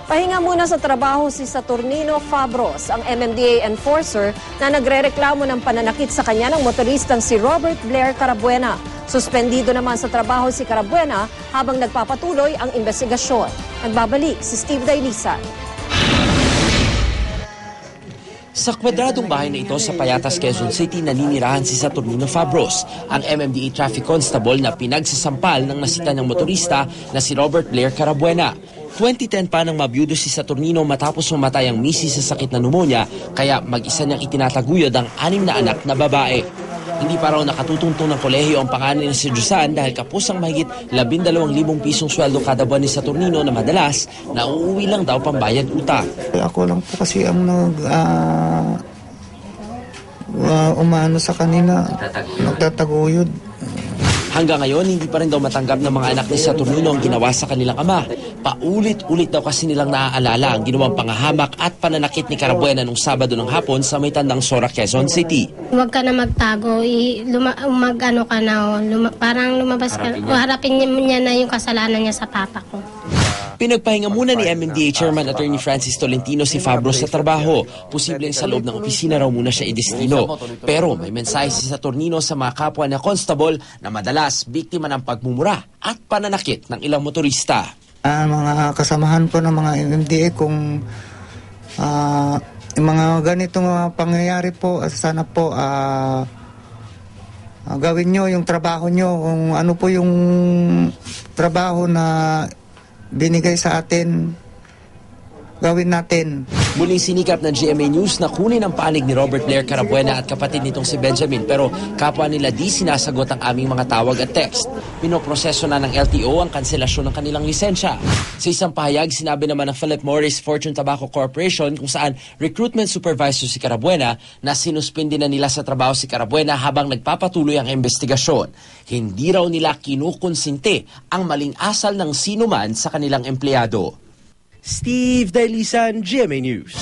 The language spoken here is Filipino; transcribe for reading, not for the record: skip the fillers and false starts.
Pahinga muna sa trabaho si Saturnino Fabros, ang MMDA enforcer na nagrereklamo ng pananakit sa kanya ng motoristang si Robert Blair Carabuena. Suspendido naman sa trabaho si Carabuena habang nagpapatuloy ang investigasyon. Nagbabalik si Steve Dailisan. Sa kwadradong bahay na ito sa Payatas, Quezon City, naninirahan si Saturnino Fabros, ang MMDA traffic constable na pinagsasampal ng nasita ng motorista na si Robert Blair Carabuena. 2010 pa nang mabiyudo si Saturnino matapos mamatay ang misis sa sakit na pneumonia, kaya mag-isa niyang itinataguyod ang 6 na anak na babae. Hindi pa raw nakatutuntong ng kolehiyo ang pangalan ni si Josan dahil kapos ang mahigit 12,000 pisong sweldo kada buwan ni Saturnino na madalas nauuwi lang daw pambayad utang. Ako lang po kasi ang umano sa kanila, nagtataguyod. Hanggang ngayon, hindi pa rin daw matanggap ng mga anak ni Saturnino ang ginawa sa kanilang ama. Paulit-ulit daw kasi nilang naaalala ang ginawang pangahamak at pananakit ni Carabuena nung Sabado ng hapon sa may tandang Sora, Quezon City. Huwag ka na magtago, parang lumabas ka, harapin niya na yung kasalanan niya sa papa ko. Pinagpahinga muna ni MMDA Chairman Attorney Francis Tolentino si Fabros sa trabaho. Posibleng sa loob ng opisina raw muna siya idestino. Pero may mensahe si Saturnino sa mga kapwa na constable na madalas biktima ng pagmumura at pananakit ng ilang motorista. Mga kasamahan po ng mga MMDA kung mga ganitong pangyayari po, sana po gawin nyo yung trabaho nyo, kung ano po yung trabaho na binigay sa atin, gawin natin. Muling sinikap ng GMA News na kunin ang panig ni Robert Blair Carabuena at kapatid nitong si Benjamin, pero kapwa nila di sinasagot ang aming mga tawag at text. Pinoproseso na ng LTO ang kanselasyon ng kanilang lisensya. Sa isang pahayag, sinabi naman ng Philip Morris Fortune Tobacco Corporation kung saan recruitment supervisor si Carabuena na sinuspindi na nila sa trabaho si Carabuena habang nagpapatuloy ang investigasyon. Hindi raw nila kinukonsinte ang maling asal ng sinuman sa kanilang empleyado. Steve Dailisan, GMA News.